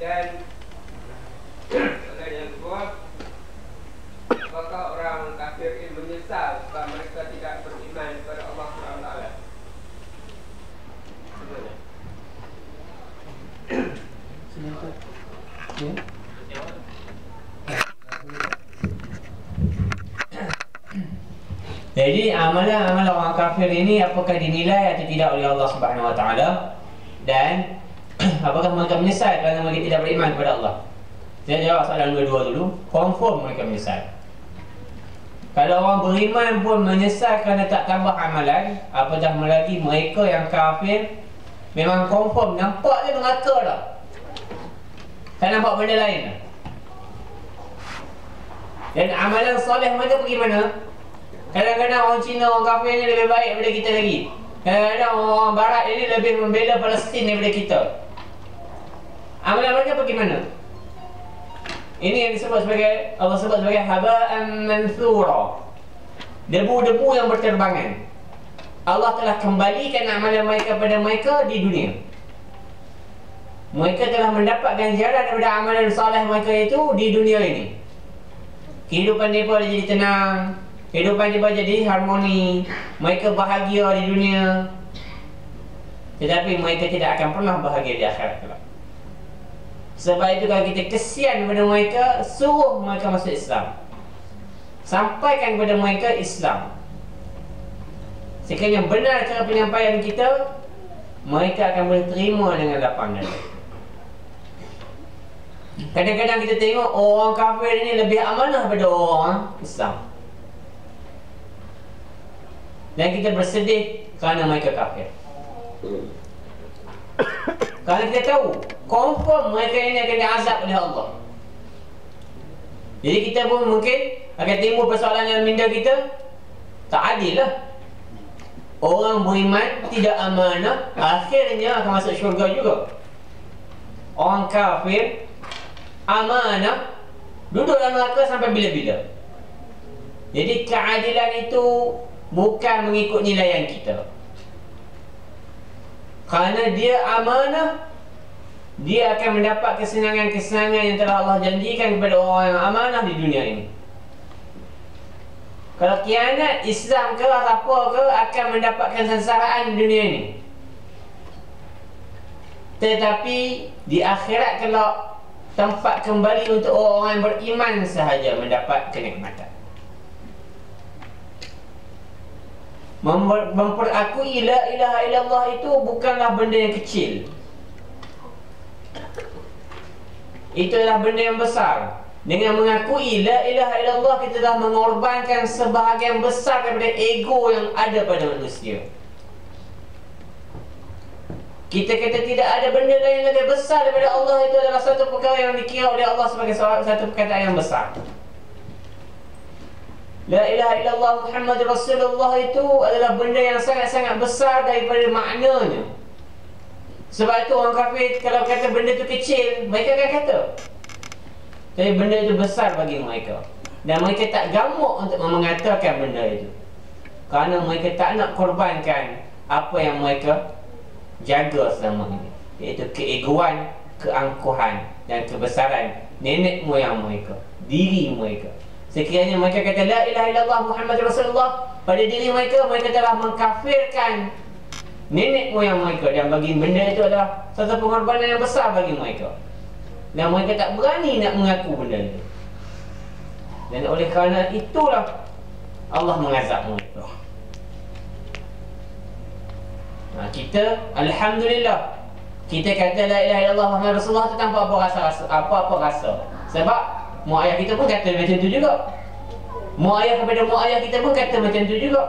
Dan yang kedua, apakah orang kafir ini menyesal sebab mereka tidak beriman kepada Allah SWT? Jadi amalan orang kafir ini apakah dinilai atau tidak oleh Allah Subhanahu Wa Taala, dan apakah mereka menyesal kerana mereka tidak beriman kepada Allah? Saya jawab soalan dua-dua dulu. Confirm mereka menyesal. Kalau orang beriman pun menyesal kerana tak tambah amalan, apatah lagi mereka yang kafir memang confirm, nampak dia neraka dah, tak nampak benda lain dah. Dan amalan soleh mereka pergi mana? Kadang-kadang orang Cina, orang kafir ni lebih baik daripada kita lagi. Kadang-kadang orang barat ini lebih membela Palestin daripada kita. Amalan mereka pergi mana? Ini yang disebut sebagai, Allah sebut sebagai haba'an manthura, debu-debu yang berterbangan. Allah telah kembalikan amalan mereka pada mereka di dunia. Mereka telah mendapat ganjaran daripada amalan soleh mereka itu di dunia ini. Kehidupan mereka jadi tenang, kehidupan mereka jadi harmoni, mereka bahagia di dunia. Tetapi mereka tidak akan pernah bahagia di akhirat kelak. Sebab itu kalau kita kesian kepada mereka, suruh mereka masuk Islam, sampaikan kepada mereka Islam. Sekiranya benar cara penyampaian kita, mereka akan boleh terima dengan lapang dada. Kadang-kadang kita tengok orang kafir ini lebih amanah daripada orang Islam, dan kita bersedih kerana mereka kafir. Kerana kita tahu confirm mereka ini akan diazab oleh Allah. Jadi kita pun mungkin akan timbul persoalan dalam minda kita, tak adil lah. Orang beriman tidak amanah, akhirnya akan masuk syurga juga. Orang kafir amanah, duduk dalam neraka sampai bila-bila. Jadi keadilan itu bukan mengikut nilaian kita. Kerana dia amanah, dia akan mendapat kesenangan-kesenangan yang telah Allah janjikan kepada orang yang amanah di dunia ini. Kalau kianat, Islam ke apa ke, akan mendapatkan sengsaraan di dunia ini. Tetapi di akhirat kalau tempat kembali untuk orang yang beriman sahaja mendapat kenikmatan. Memperakui la ilaha illallah itu bukanlah benda yang kecil. Itu adalah benda yang besar. Dengan mengakui la ilaha illallah, kita dah mengorbankan sebahagian besar daripada ego yang ada pada manusia. Kita kata tidak ada benda lain yang lebih besar daripada Allah, itu adalah satu perkara yang dikira oleh Allah sebagai satu perkataan yang besar. La ilaha illallah Muhammad Rasulullah itu adalah benda yang sangat-sangat besar daripada maknanya. Sebab itu orang kafir kalau kata benda itu kecil, mereka akan kata, tapi benda itu besar bagi mereka. Dan mereka tak gamuk untuk mengatakan benda itu, kerana mereka tak nak korbankan apa yang mereka jaga selama ini, iaitu keegoan, keangkuhan dan kebesaran nenek moyang mereka, diri mereka. Sekiranya mereka kata la ilaha illallah Muhammad Rasulullah pada diri mereka, mereka telah mengkafirkan nenek moyang mereka, dan bagi benda itu adalah satu pengorbanan yang besar bagi mereka, dan mereka tak berani nak mengaku benda itu. Dan oleh kerana itulah Allah mengazab mereka. Kita alhamdulillah, kita kata la ilaha illallah Muhammad Rasulullah itu tanpa apa-apa rasa. Sebab mak ayah kita pun kata macam tu juga. Mak ayah kepada mak ayah kita pun kata macam tu juga.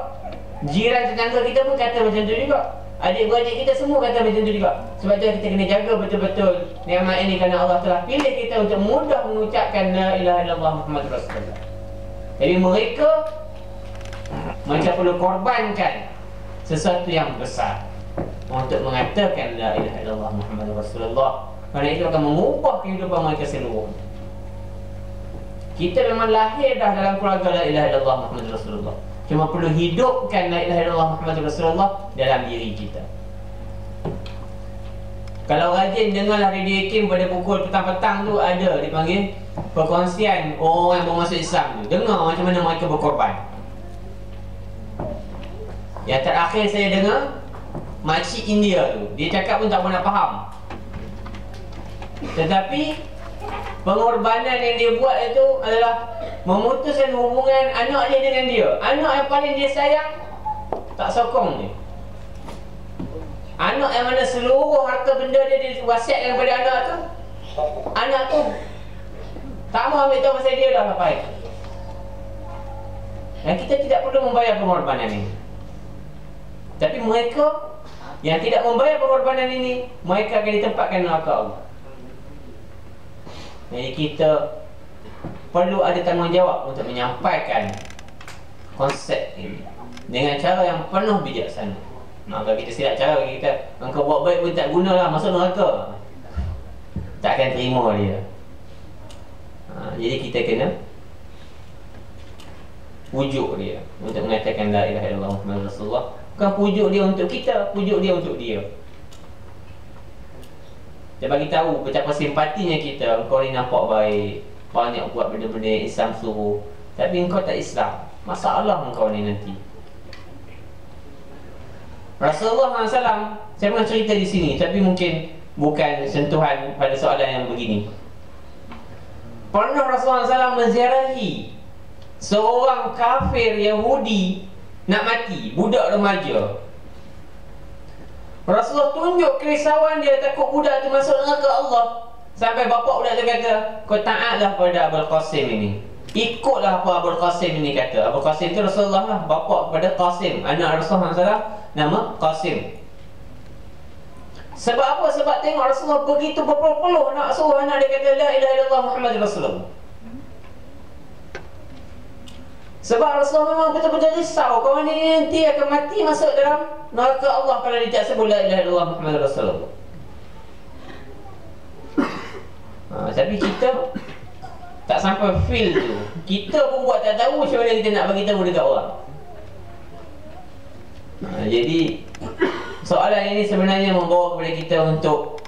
Jiran tetangga kita pun kata macam tu juga. Adik-beradik kita semua kata macam tu juga. Sebab tu kita kena jaga betul-betul nikmat ini, kerana Allah telah pilih kita untuk mudah mengucapkan la ilaha illallah Muhammad Rasulullah. Jadi mereka perlu korbankan sesuatu yang besar untuk mengatakan la ilaha illallah Muhammad Rasulullah, kerana itu akan mengubah kehidupan mereka seluruh. Kita memang lahir dah dalam keluarga la ilaha illallah Muhammad Rasulullah, cuma perlu hidupkan la ilaha illallah Muhammad Rasulullah dalam diri kita. Kalau rajin dengarlah Radio Hakim pada pukul petang-petang tu ada dipanggil perkongsian orang yang baru masuk Islam tu. Dengar macam mana mereka berkorban. Yang terakhir saya dengar makcik India tu, dia cakap pun tak pernah faham. Tetapi pengorbanan yang dia buat itu adalah memutuskan hubungan anak dia dengan dia. Anak yang paling dia sayang tak sokong dia. Anak yang mana seluruh harta benda dia diwasiatkan kepada anak tu, anak tu tak mahu ambil tahu pasal dia dah sampai. Dan kita tidak perlu membayar pengorbanan ini. Tapi mereka yang tidak membayar pengorbanan ini, mereka akan ditempatkan neraka Allah. Jadi kita perlu ada tanggungjawab untuk menyampaikan konsep ini dengan cara yang penuh bijaksana. Kalau kita silap cara, kita engkau buat baik pun tak gunalah, masuk neraka, tak akan terima dia. Jadi kita kena pujuk dia untuk mengatakan la ilaha illallah Muhammadur Rasulullah. Bukan pujuk dia untuk kita, pujuk dia untuk dia. Dia bagi tahu betapa simpatinya kita. Engkau ni nampak baik, banyak buat benda-benda Islam suruh, tapi engkau tak Islam. Masalah engkau ni nanti. Rasulullah SAW, saya pernah cerita di sini, tapi mungkin bukan sentuhan pada soalan yang begini. Pernah Rasulullah SAW menziarahi seorang kafir Yahudi nak mati, budak remaja. Rasulullah tunjuk kerisauan dia, takut budak tu masuk neraka Allah. Sampai bapak budak tu kata, kau taatlah pada Abul Qasim ini, ikutlah apa Abul Qasim ini kata. Abul Qasim itu Rasulullah lah, bapak kepada Qasim, anak Rasulullah SAW, nama Qasim. Sebab apa? Sebab tengok Rasulullah begitu berpeluh-peluh nak suruh anak dia kata la ilaha illallah Muhammadur Rasulullah. Sebab Rasulullah memang betul-betul risau kawan ini nanti akan mati masuk dalam neraka Allah kalau dia tak sebut la ilaha illallah Muhammadur Rasulullah. Tapi kita tak sampai feel tu. Kita pun buat tak tahu macam mana kita nak bagi tahu dekat orang. Jadi soalan ini sebenarnya membawa kepada kita untuk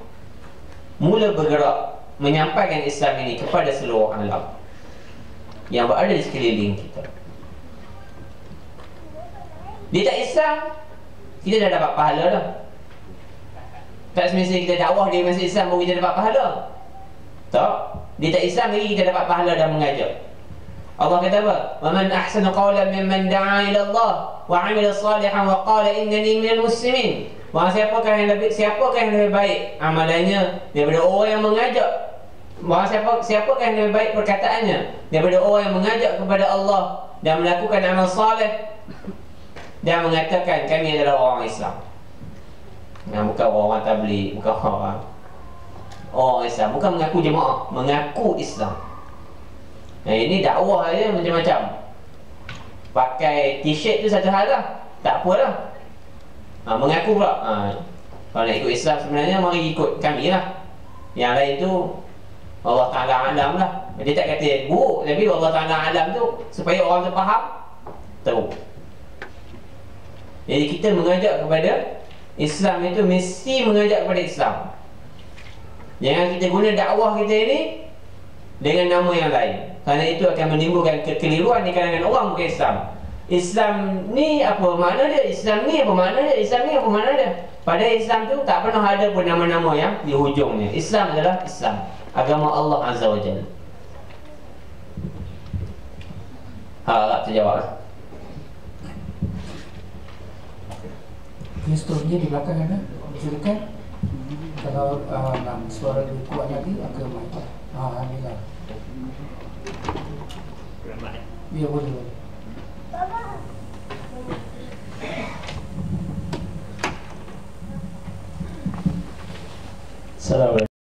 mula bergerak menyampaikan Islam ini kepada seluruh alam yang berada di sekeliling kita. Dia tak Islam, kita dah dapat pahala dah. Tak semestinya kita dakwah dia masuk Islam baru kita dapat pahala. Tak, dia tak Islam lagi kita dapat pahala dah mengajar. Allah kata apa? Wa man ahsanu qawlan mimman da'a ila Allah wa 'amila salihan wa qala innani minal muslimin. Siapakah yang lebih baik amalannya daripada orang yang mengajak? Siapakah yang lebih baik perkataannya daripada orang yang mengajak kepada Allah dan melakukan amal saleh dan mengatakan kami adalah orang Islam. Bukan orang tabligh, bukan orang Islam, bukan mengaku jemaah, mengaku Islam. Ini dakwah dia macam-macam. Pakai t-shirt tu satu hal lah, tak apalah. Mengaku pula kalau nak ikut Islam sebenarnya mari ikut kami lah. Yang lain tu Allah Ta'ala alam lah. Dia tak kata buruk, tapi Allah Ta'ala alam tu supaya orang tu faham, tahu. Jadi kita mengajak kepada Islam itu mesti mengajak kepada Islam. Jangan kita guna dakwah kita ini dengan nama yang lain, kerana itu akan menimbulkan kekeliruan di kalangan orang bukan Islam. Islam ni apa makna dia? Islam ni apa makna dia? Islam ni apa makna dia? Pada Islam tu tak pernah ada pun nama-nama yang di hujungnya. Islam adalah Islam, agama Allah Azza wa Jalla. Harap terjawab. Historinya di belakang ada silakan. Kalau nak suara lebih kuat lagi akan mic. Inilah. Ya boleh. Assalamualaikum.